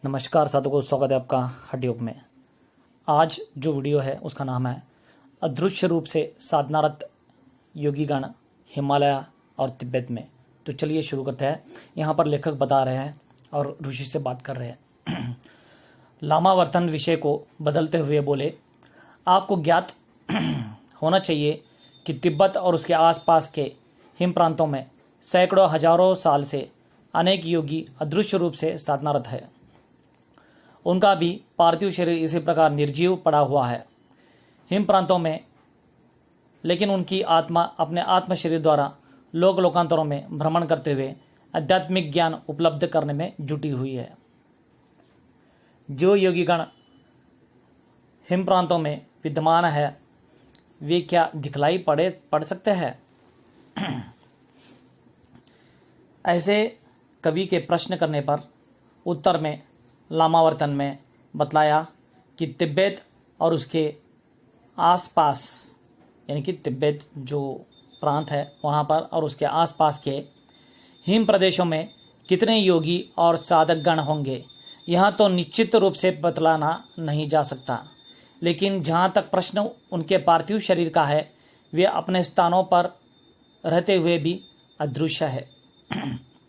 नमस्कार साधकों, स्वागत है आपका हठयोग में। आज जो वीडियो है उसका नाम है अदृश्य रूप से साधनारत योगीगण हिमालय और तिब्बत में। तो चलिए शुरू करते हैं। यहाँ पर लेखक बता रहे हैं और ऋषि से बात कर रहे हैं। लामावर्तन विषय को बदलते हुए बोले, आपको ज्ञात होना चाहिए कि तिब्बत और उसके आसपास के हिम प्रांतों में सैकड़ों हजारों साल से अनेक योगी अदृश्य रूप से साधनारत है। उनका भी पार्थिव शरीर इसी प्रकार निर्जीव पड़ा हुआ है हिम प्रांतों में, लेकिन उनकी आत्मा अपने आत्म शरीर द्वारा लोक लोकांतरों में भ्रमण करते हुए आध्यात्मिक ज्ञान उपलब्ध करने में जुटी हुई है। जो योगीगण हिम प्रांतों में विद्यमान है वे क्या दिखलाई पड़ सकते हैं? ऐसे कवि के प्रश्न करने पर उत्तर में लामावर्तन में बतलाया कि तिब्बत और उसके आसपास, यानी कि तिब्बत जो प्रांत है वहाँ पर और उसके आसपास के हिम प्रदेशों में कितने योगी और साधकगण होंगे, यहाँ तो निश्चित रूप से बतलाना नहीं जा सकता। लेकिन जहाँ तक प्रश्न उनके पार्थिव शरीर का है, वे अपने स्थानों पर रहते हुए भी अदृश्य है,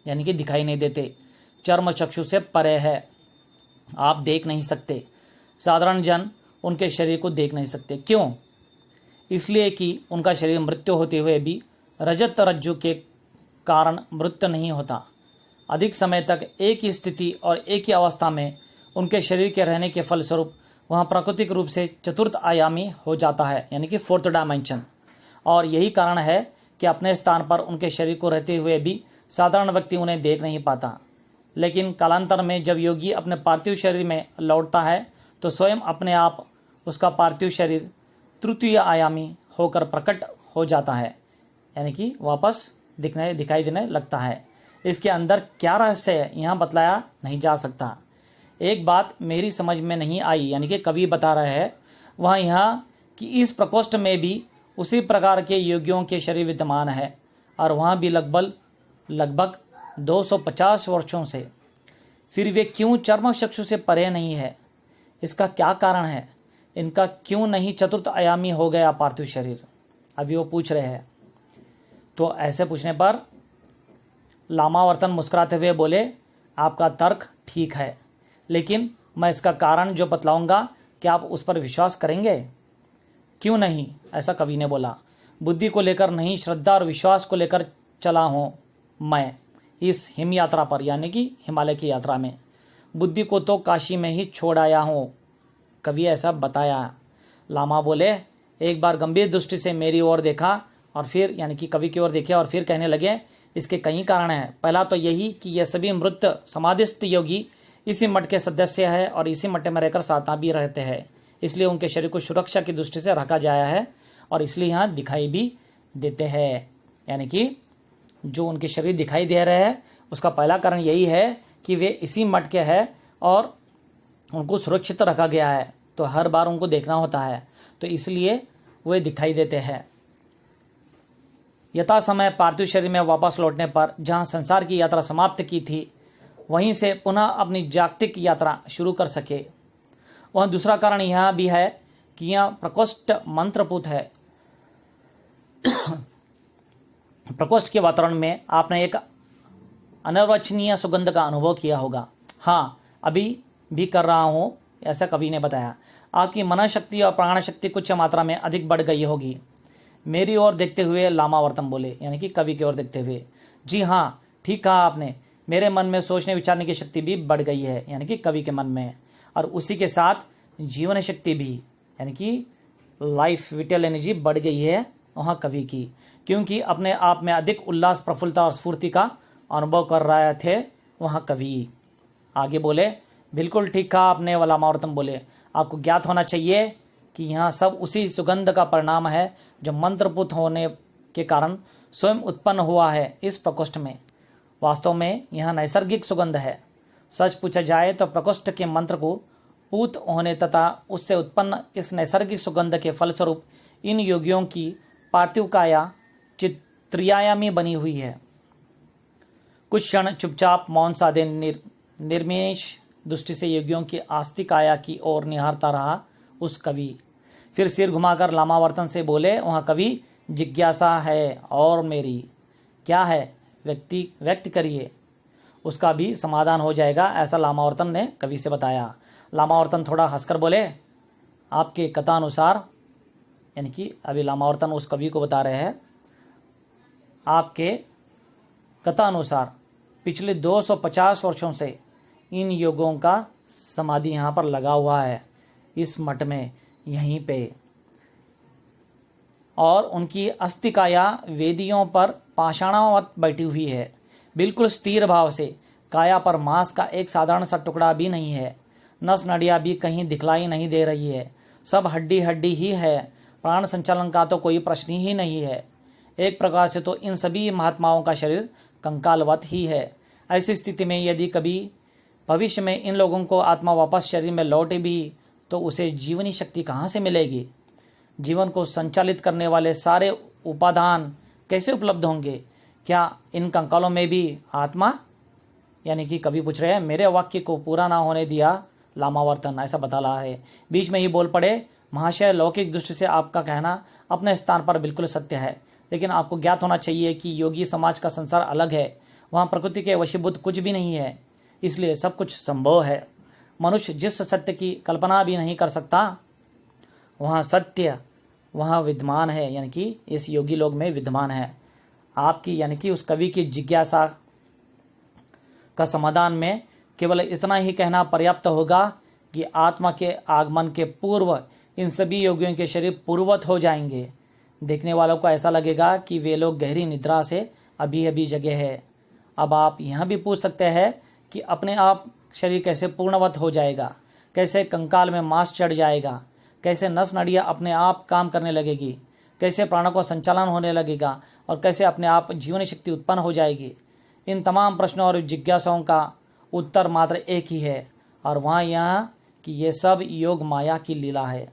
यानी कि दिखाई नहीं देते, चर्म चक्षु से परे है, आप देख नहीं सकते। साधारण जन उनके शरीर को देख नहीं सकते। क्यों? इसलिए कि उनका शरीर मृत्यु होते हुए भी रजत रज्जु के कारण मृत्यु नहीं होता। अधिक समय तक एक ही स्थिति और एक ही अवस्था में उनके शरीर के रहने के फलस्वरूप वहाँ प्राकृतिक रूप से चतुर्थ आयामी हो जाता है, यानी कि फोर्थ डायमेंशन। और यही कारण है कि अपने स्थान पर उनके शरीर को रहते हुए भी साधारण व्यक्ति उन्हें देख नहीं पाता। लेकिन कालांतर में जब योगी अपने पार्थिव शरीर में लौटता है तो स्वयं अपने आप उसका पार्थिव शरीर तृतीय आयामी होकर प्रकट हो जाता है, यानी कि वापस दिखाई देने लगता है। इसके अंदर क्या रहस्य है यहाँ बतलाया नहीं जा सकता। एक बात मेरी समझ में नहीं आई, यानी कि कवि बता रहे हैं वह यहाँ कि इस प्रकोष्ठ में भी उसी प्रकार के योगियों के शरीर विद्यमान है और वहाँ भी लगभग 250 वर्षों से। फिर वे क्यों चर्म चक्षु से परे नहीं है? इसका क्या कारण है? इनका क्यों नहीं चतुर्थ आयामी हो गया पार्थिव शरीर? अभी वो पूछ रहे हैं। तो ऐसे पूछने पर लामावर्तन मुस्कुराते हुए बोले, आपका तर्क ठीक है, लेकिन मैं इसका कारण जो बतलाऊंगा क्या आप उस पर विश्वास करेंगे? क्यों नहीं? ऐसा कवि ने बोला। बुद्धि को लेकर नहीं, श्रद्धा और विश्वास को लेकर चला हूँ मैं इस हिम यात्रा पर, यानी कि हिमालय की यात्रा में। बुद्धि को तो काशी में ही छोड़ आया हूँ, कवि ऐसा बताया। लामा बोले, एक बार गंभीर दृष्टि से मेरी ओर देखा और फिर, यानी कि कवि की ओर देखे और फिर कहने लगे, इसके कई कारण हैं। पहला तो यही कि ये सभी मृत समाधिस्थ योगी इसी मठ के सदस्य है और इसी मठ में रहकर साधना भी रहते हैं, इसलिए उनके शरीर को सुरक्षा की दृष्टि से रखा जाया है और इसलिए यहाँ दिखाई भी देते हैं। यानी कि जो उनके शरीर दिखाई दे रहे हैं उसका पहला कारण यही है कि वे इसी मठ के हैं और उनको सुरक्षित रखा गया है, तो हर बार उनको देखना होता है, तो इसलिए वे दिखाई देते हैं। यथा समय पार्थिव शरीर में वापस लौटने पर जहाँ संसार की यात्रा समाप्त की थी वहीं से पुनः अपनी जागतिक यात्रा शुरू कर सके। वह दूसरा कारण यह भी है कि यह प्रकोष्ठ मंत्रपूत है। प्रकोष्ठ के वातावरण में आपने एक अनिर्वचनीय सुगंध का अनुभव किया होगा। हाँ, अभी भी कर रहा हूँ, ऐसा कवि ने बताया। आपकी मन शक्ति और प्राण शक्ति कुछ मात्रा में अधिक बढ़ गई होगी। मेरी ओर देखते हुए लामावर्तन बोले, यानी कि कवि की ओर देखते हुए, जी हाँ, ठीक कहा आपने। मेरे मन में सोचने विचारने की शक्ति भी बढ़ गई है, यानी कि कवि के मन में, और उसी के साथ जीवन शक्ति भी, यानी कि लाइफ विटल एनर्जी बढ़ गई है वहाँ कवि की, क्योंकि अपने आप में अधिक उल्लास, प्रफुल्लता और स्फूर्ति का अनुभव कर रहे थे वहाँ कवि। आगे बोले, बिल्कुल ठीक कहा आपने। लामावर्तन बोले, आपको ज्ञात होना चाहिए कि यहाँ सब उसी सुगंध का परिणाम है जो मंत्रपुत होने के कारण स्वयं उत्पन्न हुआ है इस प्रकोष्ठ में। वास्तव में यह नैसर्गिक सुगंध है। सच पूछा जाए तो प्रकोष्ठ के मंत्र को पूत होने तथा उससे उत्पन्न इस नैसर्गिक सुगंध के फलस्वरूप इन योगियों की पार्थिव काया त्रियायामी बनी हुई है। कुछ क्षण चुपचाप मौन साधे निर्मेश दृष्टि से योगियों की आस्तिक काया की ओर निहारता रहा उस कवि। फिर सिर घुमाकर लामावर्तन से बोले, वहाँ कवि जिज्ञासा है और मेरी क्या है, व्यक्त करिए, उसका भी समाधान हो जाएगा, ऐसा लामावर्तन ने कवि से बताया। लामावर्तन थोड़ा हंसकर बोले, आपके कथानुसार, यानी कि अभी लामावर्तन उस कवि को बता रहे हैं, आपके कथानुसार पिछले 250 वर्षों से इन योगों का समाधि यहाँ पर लगा हुआ है इस मठ में, यहीं पे, और उनकी अस्थिकाया वेदियों पर पाषाणावत बैठी हुई है, बिल्कुल स्थिर भाव से। काया पर मांस का एक साधारण सा टुकड़ा भी नहीं है, नस नड़िया भी कहीं दिखलाई नहीं दे रही है, सब हड्डी हड्डी ही है, प्राण संचालन का तो कोई प्रश्न ही नहीं है। एक प्रकार से तो इन सभी महात्माओं का शरीर कंकालवत ही है। ऐसी स्थिति में यदि कभी भविष्य में इन लोगों को आत्मा वापस शरीर में लौटे भी तो उसे जीवनी शक्ति कहाँ से मिलेगी? जीवन को संचालित करने वाले सारे उपादान कैसे उपलब्ध होंगे? क्या इन कंकालों में भी आत्मा? यानी कि कवि पूछ रहे हैं, मेरे वाक्य को पूरा ना होने दिया लामावर्तन ऐसा बता रहा है। बीच में ही बोल पड़े, महाशय, लौकिक दृष्टि से आपका कहना अपने स्थान पर बिल्कुल सत्य है, लेकिन आपको ज्ञात होना चाहिए कि योगी समाज का संसार अलग है, वहाँ प्रकृति के वशीभूत कुछ भी नहीं है, इसलिए सब कुछ संभव है। मनुष्य जिस सत्य की कल्पना भी नहीं कर सकता, वहाँ सत्य वहाँ विद्यमान है, यानी कि इस योगी लोग में विद्यमान है। आपकी, यानी कि उस कवि की जिज्ञासा का समाधान में केवल इतना ही कहना पर्याप्त होगा कि आत्मा के आगमन के पूर्व इन सभी योगियों के शरीर पूर्ववत हो जाएंगे। देखने वालों को ऐसा लगेगा कि वे लोग गहरी निद्रा से अभी अभी जगे हैं। अब आप यह भी पूछ सकते हैं कि अपने आप शरीर कैसे पूर्णवत हो जाएगा, कैसे कंकाल में मांस चढ़ जाएगा, कैसे नस नड़ियाँ अपने आप काम करने लगेगी, कैसे प्राणों का संचालन होने लगेगा और कैसे अपने आप जीवन शक्ति उत्पन्न हो जाएगी। इन तमाम प्रश्नों और जिज्ञासाओं का उत्तर मात्र एक ही है, और वहाँ यह कि ये सब योग माया की लीला है,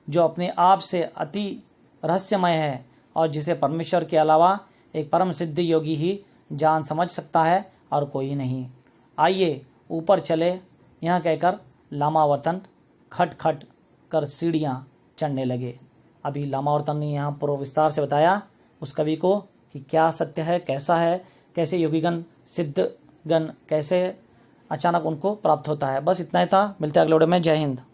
जो अपने आप से अति रहस्यमय है और जिसे परमेश्वर के अलावा एक परम सिद्ध योगी ही जान समझ सकता है और कोई नहीं। आइए ऊपर चले, यह कहकर लामावर्तन खट खट कर सीढ़ियाँ चढ़ने लगे। अभी लामावर्तन ने यहाँ पूर्व विस्तार से बताया उस कवि को कि क्या सत्य है, कैसा है, कैसे योगीगण सिद्धगण कैसे अचानक उनको प्राप्त होता है। बस इतना ही था, मिलते हैं अगले वीडियो में। जय हिंद।